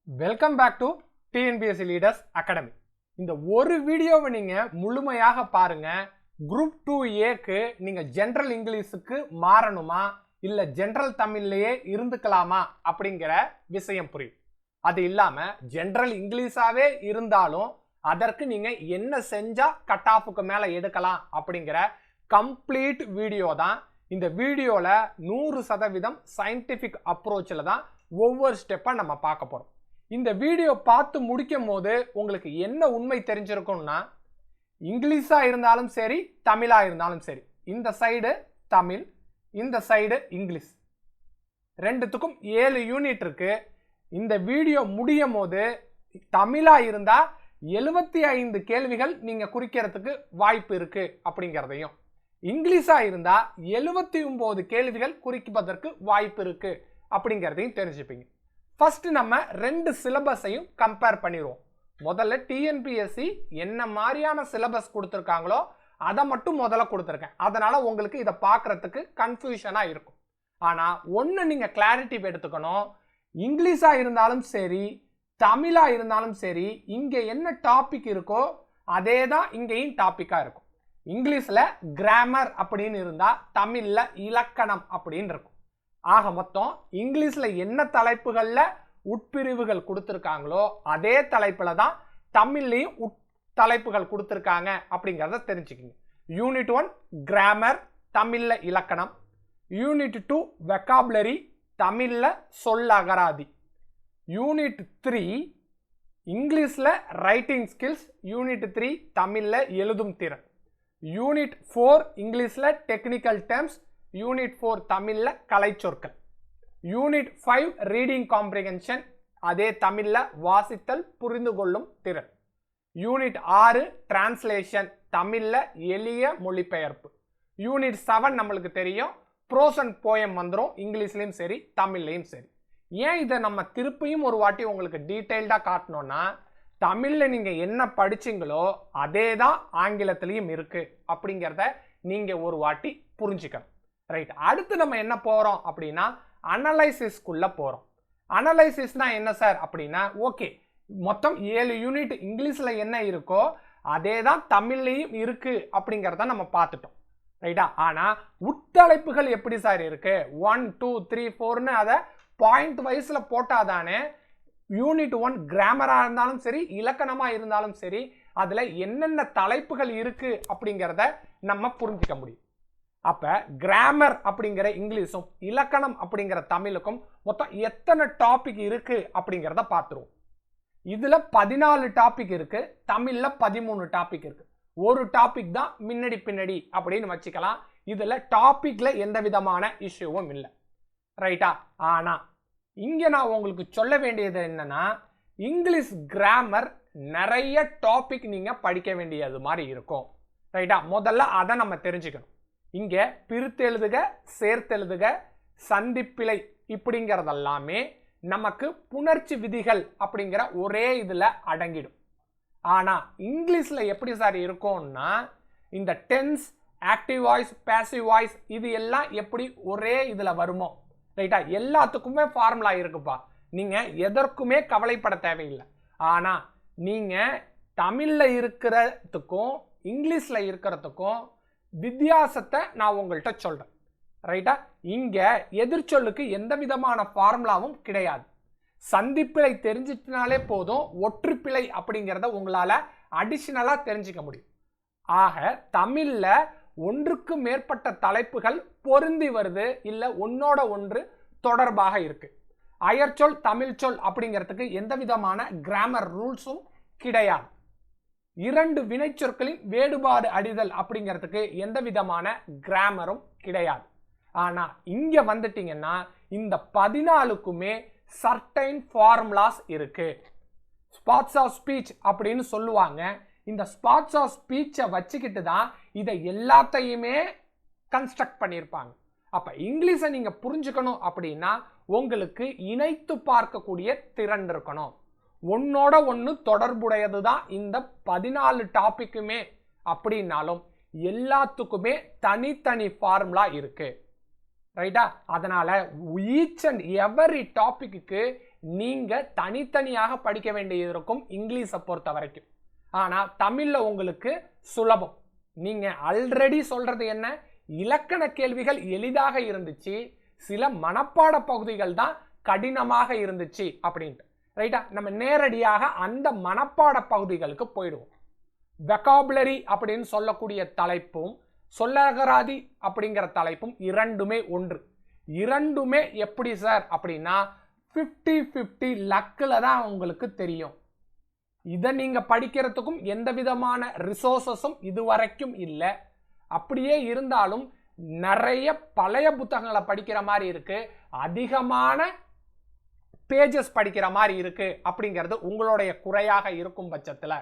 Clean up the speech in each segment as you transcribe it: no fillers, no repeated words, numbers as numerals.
Welcome back to TNPSC leaders academy. இந்த ஒரு வீடியோவை நீங்க முழுமையாக பாருங்க. குரூப் 2A நீங்க ஜெனரல் இங்கிலீஷுக்கு மாறணுமா இல்ல ஜெனரல் தமிழ்லயே இருந்துக்கலாமா அப்படிங்கிற விஷயம் புரியும். அது இல்லாம ஜெனரல் இங்கிலீஷாவே இருந்தாலும் அதற்கு நீங்க என்ன செஞ்சா கட் ஆஃபுக்கு மேல எடுக்கலாம் அப்படிங்கிற கம்ப்ளீட் வீடியோ தான். இந்த வீடியோல 100% சயின்டிபிக் அப்ரோச்சில் தான் ஒவ்வொரு ஸ்டெப்பா நம்ம பார்க்க போறோம். இந்த வீடியோ பார்த்து முடிக்கும் போது உங்களுக்கு என்ன உண்மை தெரிஞ்சிருக்கும்னா, இங்கிலீஷா இருந்தாலும் சரி தமிழா இருந்தாலும் சரி, இந்த சைடு தமிழ் இந்த சைடு இங்கிலீஷ், ரெண்டுத்துக்கும் 7 யூனிட் இருக்கு. இந்த வீடியோ முடியும் போது தமிழா இருந்தா 75 கேள்விகள் நீங்க குறிக்கிறதுக்கு வாய்ப்பு இருக்கு அப்படிங்கிறதையும், இங்கிலீஷா இருந்தா 79 கேள்விகள் குறிப்பதற்கு வாய்ப்பு இருக்கு அப்படிங்கிறதையும் தெரிஞ்சுப்பீங்க. ஃபர்ஸ்ட் நம்ம ரெண்டு சிலபஸையும் கம்பேர் பண்ணிடுவோம். முதல்ல டிஎன்பிஎஸ்சி என்ன மாதிரியான சிலபஸ் கொடுத்துருக்காங்களோ அதை மட்டும் முதல்ல கொடுத்துருக்கேன். அதனால உங்களுக்கு இதை பார்க்கறதுக்கு கன்ஃபியூஷனாக இருக்கும். ஆனால் ஒன்று நீங்கள் கிளாரிட்டி எடுத்துக்கணும், இங்கிலீஷாக இருந்தாலும் சரி தமிழாக இருந்தாலும் சரி, இங்கே என்ன டாபிக் இருக்கோ அதே தான் இங்கேயும் டாப்பிக்காக இருக்கும். இங்கிலீஷில் கிராமர் அப்படின்னு இருந்தால் தமிழில் இலக்கணம் அப்படின்னு இருக்கும். ஆக மொத்தம் இங்கிலீஷ்ல என்ன தலைப்புகள்ல உட்பிரிவுகள் கொடுத்திருக்காங்களோ அதே தலைப்புல தான் தமிழ்லையும் தலைப்புகள் கொடுத்திருக்காங்க அப்படிங்கறத தெரிஞ்சுக்கங்க. யூனிட் 1 கிராமர் தமிழ்ல இலக்கணம், யூனிட் 2 வெக்காபுலரி தமிழ்ல சொல்லகராதி, யூனிட் 3 இங்கிலீஷ்ல ரைட்டிங் ஸ்கில்ஸ், யூனிட் 3 தமிழ்ல எழுதும் திறன், யூனிட் 4 இங்கிலீஷ்ல டெக்னிக்கல் டேர்ம்ஸ், யூனிட் 4 தமிழ்ல கலை சொற்கள், யூனிட் 5 ரீடிங் காம்ப்ரிஹென்ஷன் அதே தமிழ்ல வாசித்தல் புரிந்து கொள்ளும் திறன், யூனிட் 6 டிரான்ஸ்லேஷன் தமிழ்ல எளிய மொழிபெயர்ப்பு, யூனிட் 7 நம்மளுக்கு தெரியும் ப்ரோஸ் அண்ட் போயம் வந்துடும் இங்கிலீஷ்லயும் சரி தமிழ்லையும் சரி. ஏன் இதை நம்ம திருப்பியும் ஒரு வாட்டி உங்களுக்கு டீட்டெயில்டா காட்டணும்னா, தமிழ்ல நீங்க என்ன படிச்சீங்களோ அதே தான் ஆங்கிலத்திலையும் இருக்கு அப்படிங்கிறத நீங்க ஒரு வாட்டி புரிஞ்சுக்கணும். ரைட், அடுத்து நம்ம என்ன போறோம் அப்படின்னா அனலைசிஸ்க்குள்ள போறோம். அனலைசிஸ்னா என்ன சார் அப்படின்னா, ஓகே மொத்தம் 7 யூனிட் இங்கிலீஷ்ல என்ன இருக்கோ அதே தான் தமிழ்லையும் இருக்கு அப்படிங்கிறத நம்ம பார்த்துட்டோம். ரைட்டா, ஆனா உட்தலைப்புகள் எப்படி சார் இருக்கு 1 2 3 4ன்னு அதை பாயிண்ட் வைஸ்ல போட்டாதானே யூனிட் 1 கிராமரா இருந்தாலும் சரி இலக்கணமா இருந்தாலும் சரி அதுல என்னென்ன தலைப்புகள் இருக்கு அப்படிங்கிறத நம்ம புரிஞ்சுக்க முடியும். அப்ப கிராமர் அப்படிங்கிற இங்கிலீஷும் இலக்கணம் அப்படிங்கிற தமிழுக்கும் மொத்தம் எத்தனை டாபிக் இருக்கு அப்படிங்கிறத பார்த்துருவோம். இதுல 14 டாபிக் இருக்கு, தமிழ்ல 13 டாபிக் இருக்கு. ஒரு டாபிக் தான் முன்னாடி பின்னாடி அப்படின்னு வச்சுக்கலாம். இதுல டாபிக்ல எந்த விதமான இஷ்யூவும் இல்லை. ரைட்டா, ஆனா இங்க நான் உங்களுக்கு சொல்ல வேண்டியது என்னன்னா, இங்கிலீஷ் கிராமர் நிறைய டாபிக் நீங்க படிக்க வேண்டியது மாதிரி இருக்கும். ரைட்டா, முதல்ல அதை நம்ம தெரிஞ்சுக்கணும். இங்க பிரித்தெழுதுக சேர்த்தெழுதுக சந்திப்பிழை இப்படிங்கிறதெல்லாமே நமக்கு புணர்ச்சி விதிகள் அப்படிங்கிற ஒரே இதுல அடங்கிடும். ஆனா இங்கிலீஷ்ல எப்படி சார் இருக்கும்னா, இந்த tense active voice passive voice இது எல்லாம் எப்படி ஒரே இதுல வருமோ, ரைட்டா, எல்லாத்துக்குமே ஃபார்முலா இருக்குப்பா. நீங்க எதற்குமே கவலைப்பட தேவையில்லை. ஆனா நீங்க தமிழ்ல இருக்கிறதுக்கும் இங்கிலீஷ்ல இருக்கிறதுக்கும் வித்தியாசத்தை நான் உங்கள்கிட்ட சொல்றேன். ரைட்டா, இங்க எதிர்ச்சொல்லுக்கு எந்த விதமான ஃபார்முலாவும் கிடையாது. சந்திப்பிழை தெரிஞ்சிட்டனாலே போதும் ஒற்றுப்பிழை அப்படிங்கிறத உங்களால அடிஷனலா தெரிஞ்சுக்க முடியும். ஆக தமிழ்ல ஒன்றுக்கு மேற்பட்ட தலைப்புகள் பொருந்தி வருது, இல்ல ஒன்னோட ஒன்று தொடர்பாக இருக்கு. அயற்சொல் தமிழ் சொல் அப்படிங்கிறதுக்கு எந்த விதமான கிராமர் ரூல்ஸும் கிடையாது. 2 வினைச்சொற்களின் வேறுபாடு அடிதல் அப்படிங்கிறதுக்கு எந்த விதமான கிராமரும் கிடையாது. ஆனா இங்க வந்துட்டீங்கன்னா இந்த 14க்குமே சர்டைன் ஃபார்முலாஸ் இருக்கு. ஸ்பாட்ஸ் ஆஃப் ஸ்பீச் அப்படின்னு சொல்லுவாங்க. இந்த ஸ்பாட்ஸ் ஆஃப் ஸ்பீச்சை வச்சுக்கிட்டு தான் இதை எல்லாத்தையுமே கன்ஸ்ட்ரக்ட் பண்ணியிருப்பாங்க. அப்ப இங்கிலீஷை நீங்க புரிஞ்சுக்கணும் அப்படின்னா உங்களுக்கு இணைத்து பார்க்கக்கூடிய திறன் இருக்கணும். ஒன்னோட ஒன்று தொடர்புடையது தான் இந்த 14 டாபிக்குமே அப்படின்னாலும் எல்லாத்துக்குமே தனித்தனி ஃபார்முலா இருக்கு. ரைட்டா, அதனால ஈச் அண்ட் எவரி டாபிக்கு நீங்க தனித்தனியாக படிக்க வேண்டியது இருக்கும் இங்கிலீஷை பொறுத்த வரைக்கும். ஆனா தமிழ்ல உங்களுக்கு சுலபம். நீங்க ஆல்ரெடி சொல்றது என்ன, இலக்கண கேள்விகள் எளிதாக இருந்துச்சு, சில மனப்பாட பகுதிகள் தான் கடினமாக இருந்துச்சு அப்படின்ட்டு. ரைட்டா? நம்ம நேரடியாக அந்த மனப்பாட பகுதிகளுக்கு போயிடுவோம். வெகாபுலரி அப்படின்னு சொல்லக்கூடிய தலைப்பும் சொல்லகராதி அப்படிங்கிற தலைப்பும் இரண்டுமே ஒன்று. இரண்டுமே எப்படி சார் அப்படின்னா 50-50 லக்கில் தான் உங்களுக்கு தெரியும். இதை நீங்க படிக்கிறதுக்கும் எந்த விதமான ரிசோர்சஸும் இதுவரைக்கும் இல்லை. அப்படியே இருந்தாலும் நிறைய பழைய புத்தகங்களை படிக்கிற மாதிரி இருக்கு, அதிகமான பேஜஸ் படிக்கிற மாதிரி இருக்கு அப்படிங்கிறது உங்களுடைய குறையாக இருக்கும் பட்சத்தில்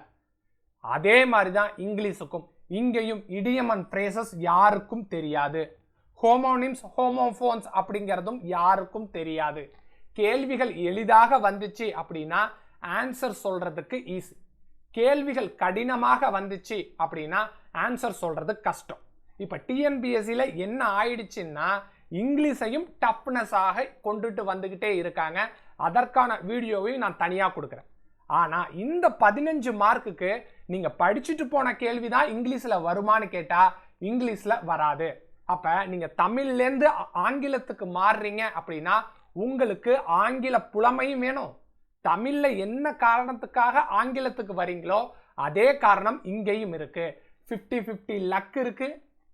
அதே மாதிரி தான் இங்கிலீஷுக்கும். இங்கேயும் இடியம் அண்ட் ஃப்ரேசஸ் யாருக்கும் தெரியாது, ஹோமோனிம்ஸ் ஹோமோஃபோன்ஸ் அப்படிங்கிறதும் யாருக்கும் தெரியாது. கேள்விகள் எளிதாக வந்துச்சு அப்படின்னா ஆன்சர் சொல்றதுக்கு ஈஸி, கேள்விகள் கடினமாக வந்துச்சு அப்படின்னா ஆன்சர் சொல்றது கஷ்டம். இப்ப டிஎன்பிஎஸ்சியில் என்ன ஆயிடுச்சுன்னா இங்கிலீஷையும் டஃப்னஸாக கொண்டுட்டு வந்துகிட்டே இருக்காங்க. அதற்கான வீடியோவையும் நான் தனியா கொடுக்குறேன். ஆனா இந்த 15 மார்க்குக்கு நீங்க படிச்சுட்டு போன கேள்விதான் இங்கிலீஷ்ல வருமானு கேட்டா இங்கிலீஷ்ல வராது. அப்ப நீங்க தமிழ்லேருந்து ஆங்கிலத்துக்கு மாறுறீங்க அப்படின்னா உங்களுக்கு ஆங்கில புலமையும் வேணும். தமிழ்ல என்ன காரணத்துக்காக ஆங்கிலத்துக்கு வரீங்களோ அதே காரணம் இங்கேயும் இருக்கு. 50-50 லக் இருக்கு.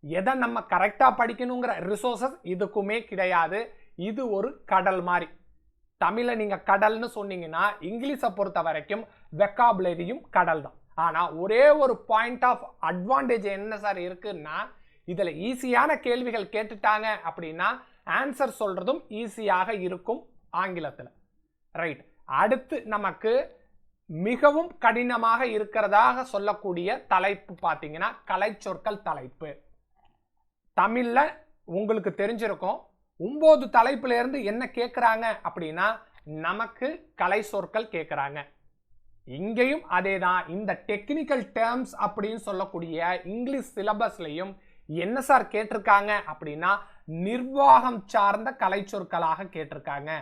எதை நம்ம கரெக்டா படிக்கணுங்கிற ரிசோர்சஸ் இதுக்குமே கிடையாது. இது ஒரு கடல் மாதிரி. தமிழை நீங்க கடல்னு சொன்னீங்கன்னா இங்கிலீஷை பொறுத்த வரைக்கும் வெக்காபுலரியும் கடல் தான். ஆனா ஒரே ஒரு பாயிண்ட் ஆஃப் அட்வான்டேஜ் என்ன சார் இருக்குன்னா, இதுல ஈஸியான கேள்விகள் கேட்டுட்டாங்க அப்படின்னா ஆன்சர் சொல்றதும் ஈஸியாக இருக்கும் ஆங்கிலத்தில். ரைட். அடுத்து நமக்கு மிகவும் கடினமாக இருக்கிறதாக சொல்லக்கூடிய தலைப்பு பார்த்தீங்கன்னா கலைச்சொற்கள் தலைப்பு. தமிழ்ல உங்களுக்கு தெரிஞ்சிருக்கும் 9 தலைப்புல இருந்து என்ன கேட்குறாங்க அப்படின்னா நமக்கு கலை சொற்கள் கேட்குறாங்க. இங்கேயும் அதே தான். இந்த டெக்னிக்கல் டேர்ம்ஸ் அப்படின்னு சொல்லக்கூடிய இங்கிலீஷ் சிலபஸ்லையும் என்ன சார் கேட்டிருக்காங்க அப்படின்னா நிர்வாகம் சார்ந்த கலை சொற்களாக கேட்டிருக்காங்க.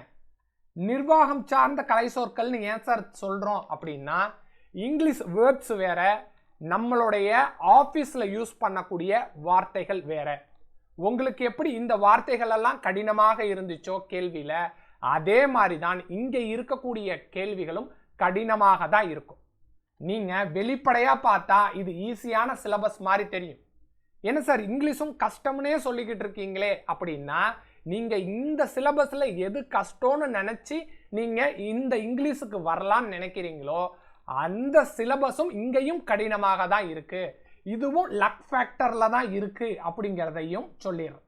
நிர்வாகம் சார்ந்த கலை சொற்கள்னு ஏன் சார் சொல்றோம் அப்படின்னா இங்கிலீஷ் வேர்ட்ஸ் வேற, நம்மளுடைய ஆபீஸ்ல யூஸ் பண்ணக்கூடிய வார்த்தைகள் வேற. உங்களுக்கு எப்படி இந்த வார்த்தைகள் எல்லாம் கடினமாக இருந்துச்சோ கேள்வியில, அதே மாதிரி தான் இங்க இருக்கக்கூடிய கேள்விகளும் கடினமாக தான் இருக்கும். நீங்க வெளிப்படையா பார்த்தா இது ஈஸியான சிலபஸ் மாதிரி தெரியும். என்ன சார் இங்கிலீஷும் கஷ்டம்னே சொல்லிக்கிட்டு இருக்கீங்களே அப்படின்னா, நீங்க இந்த சிலபஸ்ல எது கஷ்டம்னு நினைச்சு நீங்க இந்த இங்கிலீஷுக்கு வரலாம்னு நினைக்கிறீங்களோ அந்த சிலபஸும் இங்கேயும் கடினமாக தான் இருக்கு. இதுவும் லக் ஃபேக்டர்ல தான் இருக்கு அப்படிங்கிறதையும் சொல்லிடுறேன்.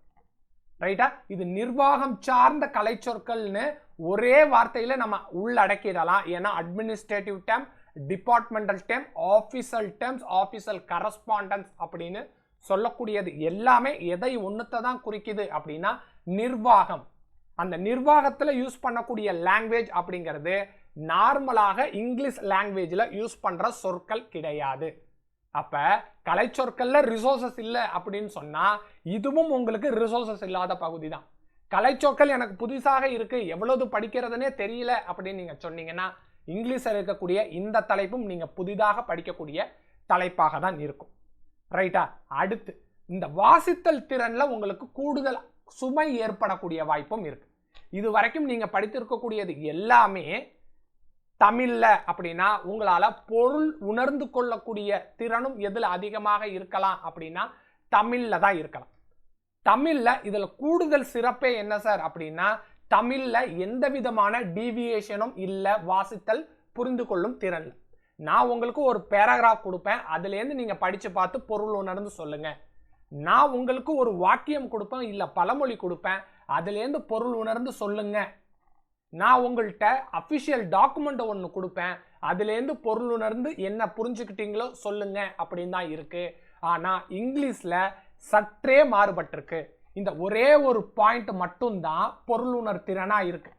ரைட்டா? இது நிர்வாகம் சார்ந்த கலை சொற்கள்னு ஒரே வார்த்தையில நம்ம உள்ளடக்கிடலாம். ஏன்னா administrative term, departmental term, official terms, official correspondence அப்படின்னு சொல்லக்கூடியது எல்லாமே எதை ஒன்றுத்தை தான் குறிக்குது அப்படின்னா நிர்வாகம். அந்த நிர்வாகத்தில் யூஸ் பண்ணக்கூடிய லாங்குவேஜ் அப்படிங்கிறது நார்மலாக இங்கிலீஷ் லாங்குவேஜில் யூஸ் பண்ற சொற்கள் கிடையாது. அப்ப கலை சொற்கள்ல ரிசோர்சஸ் இல்லை அப்படின்னு சொன்னா இதுவும் உங்களுக்கு ரிசோர்சஸ் இல்லாத பகுதி தான். கலை சொற்கள் எனக்கு புதுசாக இருக்கு, எவ்வளவு படிக்கிறதுனே தெரியல அப்படின்னு நீங்க சொன்னீங்கன்னா இங்கிலீஷ்ல இருக்கக்கூடிய இந்த தலைப்பும் நீங்க புதிதாக படிக்கக்கூடிய தலைப்பாக தான் இருக்கும். ரைட்டா? அடுத்து இந்த வாசித்தல் திறன்ல உங்களுக்கு கூடுதல் சுமை ஏற்படக்கூடிய வாய்ப்பும் இருக்கு. இது வரைக்கும் நீங்க படித்திருக்கக்கூடியது எல்லாமே தமிழ்ல அப்படின்னா உங்களால பொருள் உணர்ந்து கொள்ளக்கூடிய திறனும் எதுல அதிகமாக இருக்கலாம் அப்படின்னா தமிழ்ல தான் இருக்கலாம். தமிழ்ல இதுல கூடுதல் சிறப்பே என்ன சார் அப்படின்னா தமிழ்ல எந்த விதமான டீவியேஷனும் இல்லை வாசித்தல் புரிந்து கொள்ளும் திறன்ல. நான் உங்களுக்கு ஒரு பேராகிராஃப் கொடுப்பேன், அதுலேருந்து நீங்க படிச்சு பார்த்து பொருள் உணர்ந்து சொல்லுங்க. நான் உங்களுக்கு ஒரு வாக்கியம் கொடுப்பேன், இல்ல பழமொழி கொடுப்பேன், அதுலேருந்து பொருள் உணர்ந்து சொல்லுங்க. நான் உங்கள்கிட்ட அஃபிஷியல் டாக்குமெண்ட் ஒன்று கொடுப்பேன், அதுலேருந்து பொருள் உணர்ந்து என்ன புரிஞ்சுக்கிட்டீங்களோ சொல்லுங்க அப்படின்னு தான் இருக்கு. ஆனா இங்கிலீஷ்ல சற்றே மாறுபட்டிருக்கு. இந்த ஒரே ஒரு பாயிண்ட் மட்டும்தான் பொருள் உணர் திறனா இருக்கு.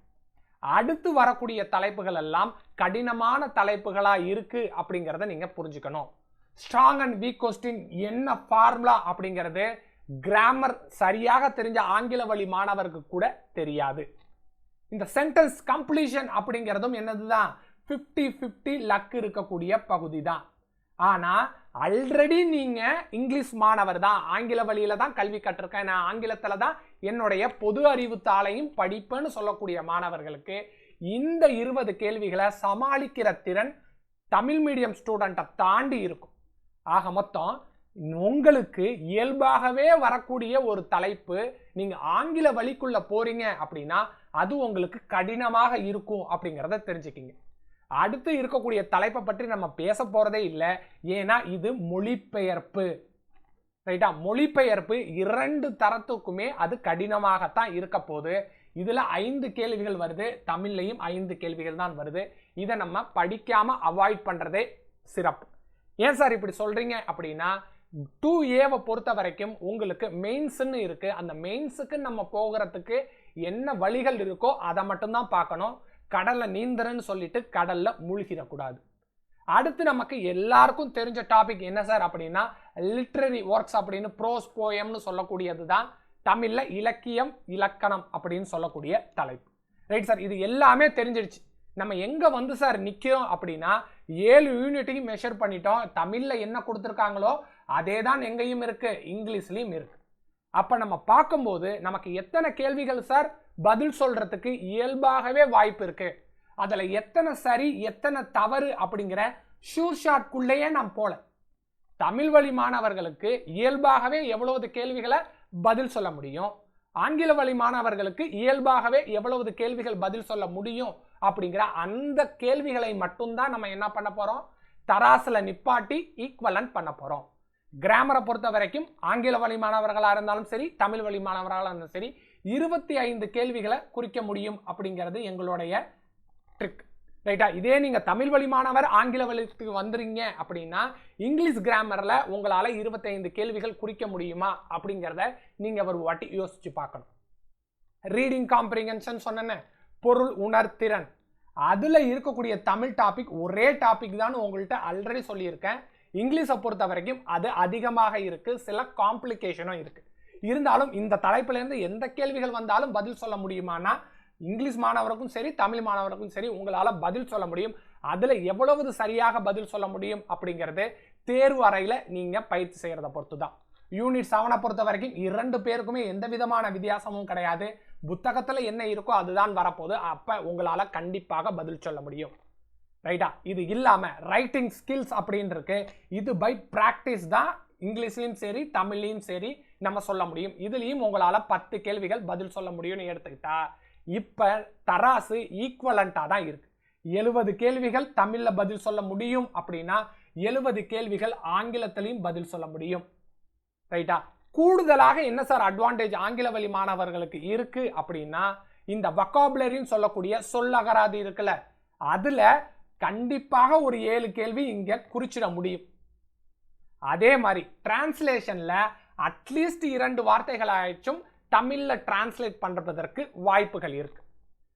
அடுத்து வரக்கூடிய தலைப்புகள் எல்லாம் கடினமான தலைப்புகளா இருக்கு அப்படிங்கிறத நீங்க புரிஞ்சுக்கணும். ஸ்ட்ராங் அண்ட் வீக் கொஸ்டின் என்ன ஃபார்முலா அப்படிங்கிறது கிராமர் சரியாக தெரிஞ்ச ஆங்கில வழி மாணவருக்கு கூட தெரியாது. இந்த சென்டென்ஸ் கம்ப்ளீஷன் அப்படிங்கிறதும் என்னதுதான் 50-50 லக் இருக்கக்கூடிய பகுதி தான். ஆனா ஆல்ரெடி நீங்க இங்கிலீஷ் மாணவர் தான், ஆங்கில வழியில தான் கல்வி கற்றிருக்கேன், நான் ஆங்கிலத்துல தான் என்னுடைய பொது அறிவு தாளையும் படிப்பேன்னு சொல்லக்கூடிய மாணவர்களுக்கு இந்த 20 கேள்விகளை சமாளிக்கிற திறன் தமிழ் மீடியம் ஸ்டூடெண்ட்டை தாண்டி இருக்கும். ஆக மொத்தம் உங்களுக்கு இயல்பாகவே வரக்கூடிய ஒரு தலைப்பு நீங்க ஆங்கில வழிக்குள்ள போறீங்க அப்படின்னா அது உங்களுக்கு கடினமாக இருக்கும் அப்படிங்கிறத தெரிஞ்சுக்கிங்க. அடுத்து இருக்கக்கூடிய தலைப்பை பற்றி நம்ம பேச போறதே இல்லை, ஏன்னா இது மொழிபெயர்ப்பு. ரைட்டா? மொழிபெயர்ப்பு 2 தரத்துக்குமே அது கடினமாகத்தான் இருக்க போகுது. இதுல 5 கேள்விகள் வருது, தமிழ்லையும் 5 கேள்விகள் தான் வருது. இதை நம்ம படிக்காம அவாய்ட் பண்றதே சிறப்பு. ஏன் சார் இப்படி சொல்றீங்க அப்படின்னா 2Aவை பொறுத்த வரைக்கும் உங்களுக்கு மெயின்ஸ்ன்னு இருக்கு. அந்த மெயின்ஸுக்கு நம்ம போகிறதுக்கு என்ன வழிகள் இருக்கோ அதை மட்டும்தான் பார்க்கணும். கடல்ல நீந்தரன்னு சொல்லிட்டு கடல்ல மூழ்கிடக்கூடாது. அடுத்து நமக்கு எல்லாருக்கும் தெரிஞ்ச டாபிக் என்ன சார் அப்படின்னா லிட்ரரி ஒர்க்ஸ் அப்படின்னு ப்ரோஸ் போயம்னு சொல்லக்கூடியது தான் தமிழ்ல இலக்கியம் இலக்கணம் அப்படின்னு சொல்லக்கூடிய தலைப்பு. ரைட் சார், இது எல்லாமே தெரிஞ்சிடுச்சு. நம்ம எங்க வந்து சார் நிக்கிறோம் அப்படின்னா 7 யூனிட்டையும் மெஷர் பண்ணிட்டோம். தமிழ்ல என்ன கொடுத்துருக்காங்களோ அதே தான் எங்கேயும் இருக்கு, இங்கிலீஷ்லயும் இருக்கு. அப்ப நம்ம பார்க்கும்போது நமக்கு எத்தனை கேள்விகள் சார் பதில் சொல்றதுக்கு இயல்பாகவே வாய்ப்பு இருக்கு, அதுல எத்தனை சரி எத்தனை தவறு அப்படிங்கிற ஷூர் ஷாட்குள்ளேயே நாம் போல. தமிழ் வழி மாணவர்களுக்கு இயல்பாகவே எவ்வளவு கேள்விகளை பதில் சொல்ல முடியும், ஆங்கில வழி மாணவர்களுக்கு இயல்பாகவே எவ்வளவு கேள்விகள் பதில் சொல்ல முடியும் அப்படிங்கிற அந்த கேள்விகளை மட்டும்தான் நம்ம என்ன பண்ண போறோம், தராசுல நிப்பாட்டி ஈக்குவலன்ட் பண்ண போறோம். கிராமரை பொறுத்த வரைக்கும் ஆங்கில வழி மாணவர்களாக இருந்தாலும் சரி தமிழ் வழி மாணவர்களாக இருந்தாலும் சரி 25 கேள்விகளை குறிக்க முடியும் அப்படிங்கிறது எங்களுடைய ட்ரிக். ரைட்டா? இதே நீங்க தமிழ் வழி மாணவர் ஆங்கில வழிக்கு வந்துறீங்க அப்படின்னா இங்கிலீஷ் கிராமர்ல உங்களால 25 கேள்விகள் குறிக்க முடியுமா அப்படிங்கிறத நீங்க ஒரு வாட்டி யோசிச்சு பார்க்கணும். ரீடிங் காம்ப்ரிஹென்ஷன் சொன்னேன், பொருள் உணர்திறன், அதுல இருக்கக்கூடிய தமிழ் டாபிக் ஒரே டாபிக் தான் உங்கள்கிட்ட ஆல்ரெடி சொல்லியிருக்கேன். இங்கிலீஷை பொறுத்த வரைக்கும் அது அதிகமாக இருக்கு, சில காம்ப்ளிகேஷனும் இருக்கு. இருந்தாலும் இந்த தலைப்புல இருந்து எந்த கேள்விகள் வந்தாலும் பதில் சொல்ல முடியுமானா இங்கிலீஷ் மாணவருக்கும் சரி தமிழ் மாணவருக்கும் சரி உங்களால பதில் சொல்ல முடியும். அதுல எவ்வளவு சரியாக பதில் சொல்ல முடியும் அப்படிங்கிறது தேர்வு அறையில நீங்க பயிற்சி செய்யறத பொறுத்து தான். யூனிட் 7 பொறுத்த வரைக்கும் 2 பேருக்குமே எந்த விதமான வித்தியாசமும் கிடையாது. புத்தகத்துல என்ன இருக்கோ அதுதான் வரப்போகுது. அப்ப உங்களால கண்டிப்பாக பதில் சொல்ல முடியும். ரைட்டா? இது இல்லாம ரைட்டிங் ஸ்கில்ஸ் அப்படின்னு இருக்கு. இது பை பிராக்டிஸ் தான் இங்கிலீஷ்லயும் சரி தமிழ்லையும் சரி நம்ம சொல்ல முடியும். இதுலயும் உங்களால 10 கேள்விகள் பதில் சொல்ல முடியும்னு எடுத்துக்கிட்டா இப்ப தராசு ஈக்குவலண்டா தான் இருக்கு. 70 கேள்விகள் தமிழ்ல பதில் சொல்ல முடியும் அப்படின்னா 70 கேள்விகள் ஆங்கிலத்திலையும் பதில் சொல்ல முடியும். ரைட்டா? கூடுதலாக என்ன சார் அட்வான்டேஜ் ஆங்கில வழி மாணவர்களுக்கு இருக்கு அப்படின்னா இந்த வொக்காபுலரின்னு சொல்லக்கூடிய சொல்லகராதி இருக்குல்ல, அதுல கண்டிப்பாக ஒரு 7 கேள்வி இங்க குறிச்சிட முடியும். அதே மாதிரி டிரான்ஸ்லேஷன்ல அட்லீஸ்ட் 2 வார்த்தைகளாச்சும் தமிழ்ல டிரான்ஸ்லேட் பண்றதற்கு வாய்ப்புகள் இருக்கு.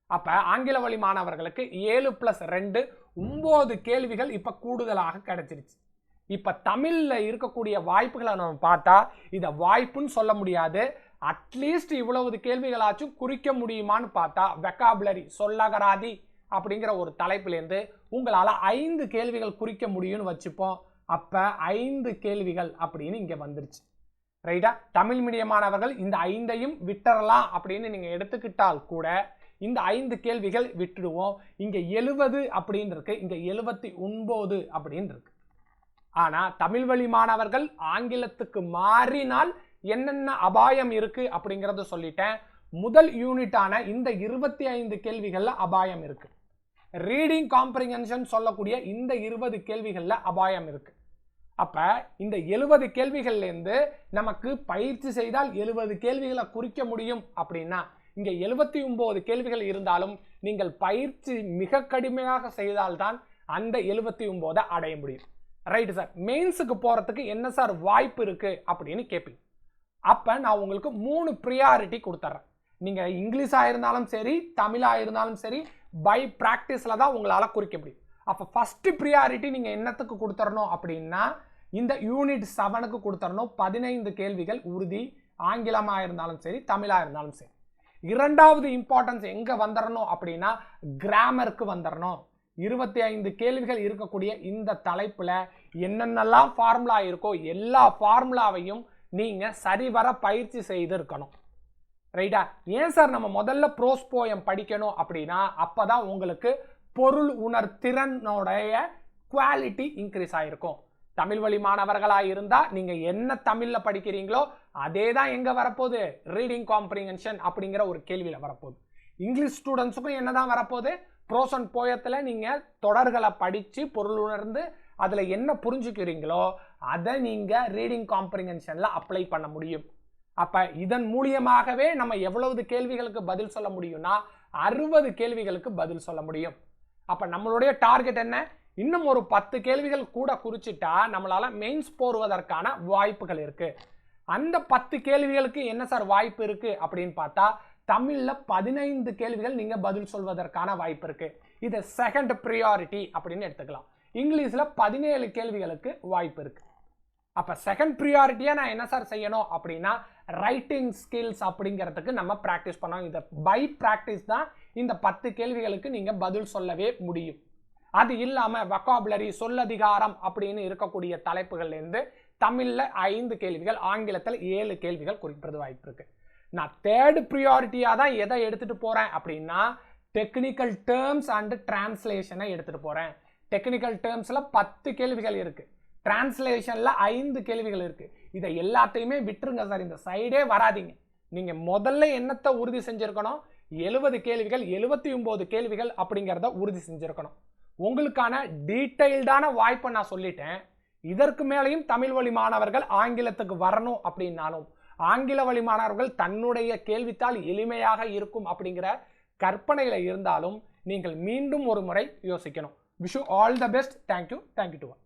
அப்ப ஆங்கில வழி மாணவர்களுக்கு 7+2 9 கேள்விகள் இப்ப கூடுதலாக கிடைச்சிருச்சு. இப்ப தமிழ்ல இருக்கக்கூடிய வாய்ப்புகளை நம்ம பார்த்தா இத வாய்ப்புன்னு சொல்ல முடியாது, அட்லீஸ்ட் இவ்வளவு கேள்விகளாச்சும் குறிக்க முடியுமான்னு பார்த்தா வெக்காபுலரி சொல்லகராதி அப்படிங்கிற ஒரு தலைப்பிலிருந்து உங்களால 5 கேள்விகள் குறிக்க முடியும்னு வச்சுப்போம். அப்ப 5 கேள்விகள் அப்படின்னு இங்க வந்துருச்சு. ரைட்டா? தமிழ் மீடியமானவர்கள் இந்த 5ஐயும் விட்டுறலாம் அப்படின்னு நீங்க எடுத்துக்கிட்டால் கூட இந்த 5 கேள்விகள் விட்டுடுவோம். இங்க 70 அப்படின்னு இருக்கு, இங்க 79 அப்படின்னு இருக்கு. ஆனா தமிழ் வழி மாணவர்கள் ஆங்கிலத்துக்கு மாறினால் என்னென்ன அபாயம் இருக்கு அப்படிங்கறத சொல்லிட்டேன். முதல் யூனிட்டான இந்த 25 கேள்விகள்ல அபாயம் இருக்கு. ரீடிங் காம்ப்ரிஹென்ஷன் சொல்லக்கூடிய இந்த 20 கேள்விகள்ல அபாயம் இருக்கு. அப்ப இந்த 70 கேள்விகள்ல இருந்து நமக்கு பயிற்சி செய்தால் 70 கேள்விகளை குறிக்க முடியும் அப்படின்னா இங்க 79 கேள்விகள் இருந்தாலும் நீங்கள் பயிற்சி மிக கடுமையாக செய்தால்தான் அந்த 79 அடைய முடியும். ரைட் சார், மெயின்ஸுக்கு போறதுக்கு என்ன சார் வாய்ப்பு இருக்கு அப்படின்னு கேட்பீங்க. அப்ப நான் உங்களுக்கு 3 ப்ரியாரிட்டி கொடுத்துறேன். நீங்க இங்கிலீஷா இருந்தாலும் சரி தமிழா இருந்தாலும் சரி பை பிராக்டிஸ்ல தான் உங்களால குறிக்க முடியும். அப்ப ஃபர்ஸ்ட் ப்ரியாரிட்டி நீங்க என்னத்துக்கு கொடுத்துறணும் அப்படின்னா இந்த யூனிட் 7க்கு கொடுத்துறணும். 15 கேள்விகள் உறுதி, ஆங்கிலமா இருந்தாலும் சரி தமிழா இருந்தாலும் சரி. இரண்டாவது இம்பார்ட்டன்ஸ் எங்க வந்துடணும் அப்படின்னா கிராமருக்கு வந்துடணும். 25 கேள்விகள் இருக்கக்கூடிய இந்த தலைப்புல என்னென்னலாம் ஃபார்முலா இருக்கோ எல்லா ஃபார்முலாவையும் நீங்க சரிவர பயிற்சி செய்து இருக்கணும். ரைட்டா? ஏன் சார் நம்ம முதல்ல ப்ரோஸ் போயம் படிக்கணும் அப்படின்னா அப்பதான் உங்களுக்கு பொருள் உணர்திறனுடைய குவாலிட்டி இன்க்ரீஸ் ஆயிருக்கும். தமிழ் வழி மாணவர்களாக இருந்தா நீங்க என்ன தமிழ்ல படிக்கிறீங்களோ அதே தான் எங்க வரப்போகுது, ரீடிங் காம்ப்ரிஹென்ஷன் அப்படிங்கிற ஒரு கேள்வியில வரப்போகுது. இங்கிலீஷ் ஸ்டூடெண்ட்ஸுக்கும் என்னதான் வரப்போகுது, ப்ரோஸ் அண்ட் போயத்துல நீங்க தொடர்களை படிச்சு பொருள் உணர்ந்து அதுல என்ன புரிஞ்சுக்கிறீங்களோ அதை நீங்க ரீடிங் காம்ப்ரிஹென்ஷன்ல அப்ளை பண்ண முடியும். அப்ப இதன் மூலியமாகவே நம்ம எவ்வளவு கேள்விகளுக்கு பதில் சொல்ல முடியும்னா 60 கேள்விகளுக்கு பதில் சொல்ல முடியும். அப்ப நம்மளுடைய டார்கெட் என்ன, இன்னும் ஒரு 10 கேள்விகள் கூட குறிச்சிட்டா நம்மளால மெயின்ஸ் போடுவதற்கான வாய்ப்புகள் இருக்கு. அந்த 10 கேள்விகளுக்கு என்ன சார் வாய்ப்பு இருக்கு அப்படின்னு பார்த்தா தமிழ்ல 15 கேள்விகள் நீங்க பதில் சொல்வதற்கான வாய்ப்பு இருக்கு. இது செகண்ட் ப்ரியாரிட்டி அப்படின்னு எடுத்துக்கலாம். இங்கிலீஷ்ல 17 கேள்விகளுக்கு வாய்ப்பு இருக்கு. அப்ப செகண்ட் ப்ரியாரிட்டியா நான் என்ன சார் செய்யணும் அப்படின்னா ரைட்டிங் ஸ்கில்ஸ் அப்படிங்கிறதுக்கு நம்ம பிராக்டிஸ் பண்ணோம். இந்த பை பிராக்டிஸ் தான் இந்த 10 கேள்விகளுக்கு நீங்க பதில் சொல்லவே முடியும். அது இல்லாம வொக்காபுலரி, சொல்லதிகாரம் அப்படின்னு இருக்கக்கூடிய தலைப்புகள்ல இருந்து தமிழ்ல 5 கேள்விகள், ஆங்கிலத்தில் 7 கேள்விகள் குறிப்பிடுறது வாய்ப்பு இருக்கு. நான் தேர்ட் ப்ரியாரிட்டியா தான் எதை எடுத்துட்டு போறேன் அப்படின்னா டெக்னிக்கல் டேர்ம்ஸ் அண்ட் டிரான்ஸ்லேஷனை எடுத்துட்டு போறேன். டெக்னிக்கல் டேர்ம்ஸ்ல 10 கேள்விகள் இருக்கு, டிரான்ஸ்லேஷன்ல 5 கேள்விகள் இருக்கு. இதை எல்லாத்தையுமே விட்டுருங்க சார், இந்த சைடே வராதிங்க. நீங்க முதல்ல என்னத்தை உறுதி செஞ்சிருக்கணும், 70 கேள்விகள் 79 கேள்விகள் அப்படிங்கிறத உறுதி செஞ்சிருக்கணும். உங்களுக்கான டீடைல்டான வாய்ப்பை நான் சொல்லிட்டேன். இதற்கு மேலையும் தமிழ் வழி மாணவர்கள் ஆங்கிலத்துக்கு வரணும் அப்படின்னாலும் ஆங்கில வழி மாணவர்கள் தன்னுடைய கேள்வித்தாள் எளிமையாக இருக்கும் அப்படிங்கிற கற்பனையில இருந்தாலும் நீங்கள் மீண்டும் ஒரு முறை யோசிக்கணும். Wish you all the best. Thank you to all.